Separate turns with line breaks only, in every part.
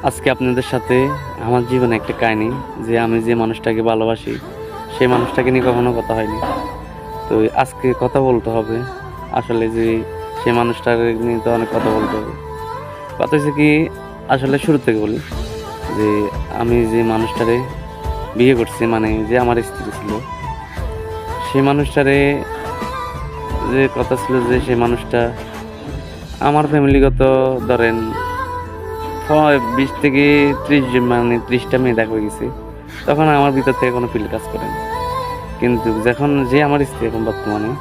আজকে আপনাদের সাথে আমার জীবনে একটা কাহিনী, যে আমি যে মানুষটাকে ভালোবাসি সেই মানুষটাকে নিয়ে কখনো কথা হয়নি। তো আজকে কথা বলতে হবে। আসলে যে সেই মানুষটাকে নিয়ে তো অনেক কথা বলতে হবে। কথা হচ্ছে কি, আসলে শুরু থেকে বলি যে আমি যে মানুষটারে বিয়ে করছি, মানে যে আমার স্ত্রী ছিল, সেই মানুষটারে যে কথা ছিল যে সেই মানুষটা আমার ফ্যামিলিগত ধরেন 20 থেকে 30 মানে 30টা মেয়ে দেখা হয়ে গেছে। তখন আমার ভিতর থেকে কোনো ফিল কাজ করে না। কিন্তু যখন যে আমার স্ত্রী এখন বর্তমানে,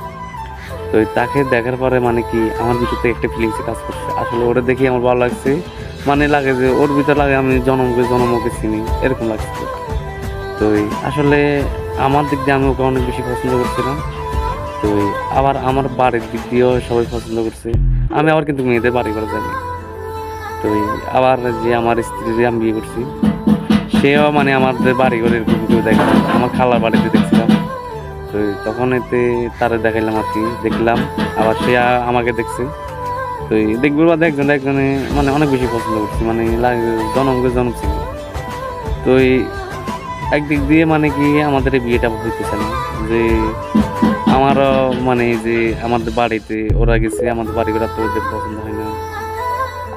তো তাকে দেখার পরে মানে কি আমার ভিতর থেকে একটা ফিলিংস কাজ করছে। আসলে ওটা দেখে আমার ভালো লাগছে। মানে লাগে যে ওর ভিতর লাগে আমি জনমকে চিনি, এরকম লাগছে। তো আসলে আমার দিক দিয়ে আমি ওকে অনেক বেশি পছন্দ করছিলাম। তো আবার আমার বাড়ির দিক দিয়েও সবাই পছন্দ করছে। আমি আবার কিন্তু মেয়েদের বাড়ি করে যাই। তো আবার যে আমার স্ত্রী যে আমি বিয়ে করছি, সেও মানে আমাদের বাড়ি ঘরে এরকম কেউ দেখে না। আমার খালার বাড়িতে দেখছিলাম। তো তখন এতে তারা দেখাইলাম আর কি, দেখলাম। আবার সে আমাকে দেখছে। তো দেখবার বাদে একজনে মানে অনেক বেশি পছন্দ করছি, মানে জনমকে জনম ছিল। তো একদিক দিয়ে মানে কি আমাদের এই বিয়েটা হইতেছে না। যে আমারও মানে যে আমাদের বাড়িতে ওরা গেছে, আমাদের বাড়ি ঘোরা তো ওদের পছন্দ হয় না।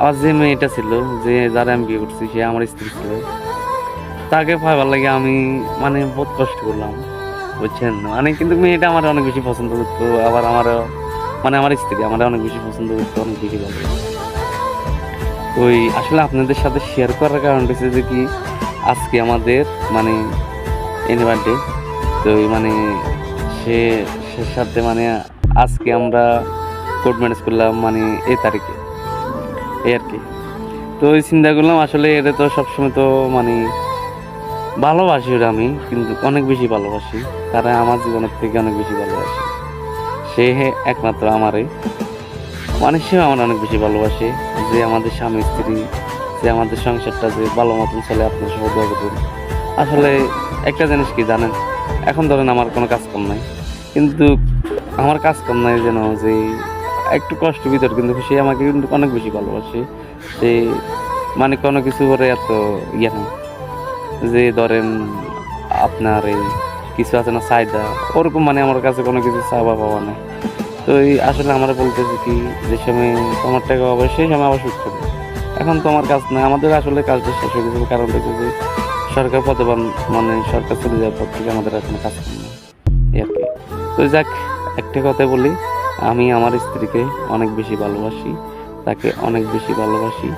আর যে মেয়েটা ছিল, যে যারা আমি বিয়ে করছি, সে আমার স্ত্রী ছিল, তাকে পাইবার লাগে আমি মানে বহুত কষ্ট করলাম, বুঝছেন। মানে কিন্তু মেয়েটা আমার অনেক বেশি পছন্দ করতো। আবার আমারও মানে আমার স্ত্রী আমার অনেক বেশি পছন্দ করতো, অনেক বেশি ভালো। ওই আসলে আপনাদের সাথে শেয়ার করার কারণ হচ্ছে যে কি, আজকে আমাদের মানে এনিভার্সডে। তো মানে সে সে সাথে মানে আজকে আমরা কোর্ট ম্যারেজ করলাম, মানে এই তারিখে, এই আর কি। তো ওই চিন্তা করলাম আসলে এটা তো সবসময় তো মানে ভালোবাসি ওরা, আমি কিন্তু অনেক বেশি ভালোবাসি। তারা আমার জীবনের থেকে অনেক বেশি ভালোবাসে। সে একমাত্র আমারে, মানে সেও আমার অনেক বেশি ভালোবাসে। যে আমাদের স্বামী স্ত্রী, যে আমাদের সংসারটা যে ভালো মতন চলে, আপনার সহ দোয়া করবেন। আসলে একটা জিনিস কি জানেন, এখন ধরেন আমার কোনো কাজকাম নাই, কিন্তু আমার কাজকাম নাই যেন যে একটু কষ্ট ভিতর, কিন্তু সে আমাকে কিন্তু অনেক বেশি ভালোবাসে। সে মানে কোনো কিছু করে এত ইয়ে নেই, যে ধরেন আপনার এই কিছু আছে না চাহিদা, ওরকম মানে আমার কাছে কোনো কিছু চাওয়া পাওয়া নেই। তো এই আসলে আমরা বলতেছি কি, যে সময় তোমার টাকা হবে সেই সময় আবার সুদ করবে। এখন তোমার কাজ না, আমাদের আসলে কাজটা শেষ হয়ে গেছে, কারণ হচ্ছে যে সরকার পদবান, মানে সরকার চলে যাওয়ার পর থেকে আমাদের এখন কাজ করে না, এই আর কি। তো যাক, একটা কথা বলি, আমি আমার স্ত্রীকে অনেক বেশি ভালোবাসি, তাকে অনেক বেশি ভালোবাসি।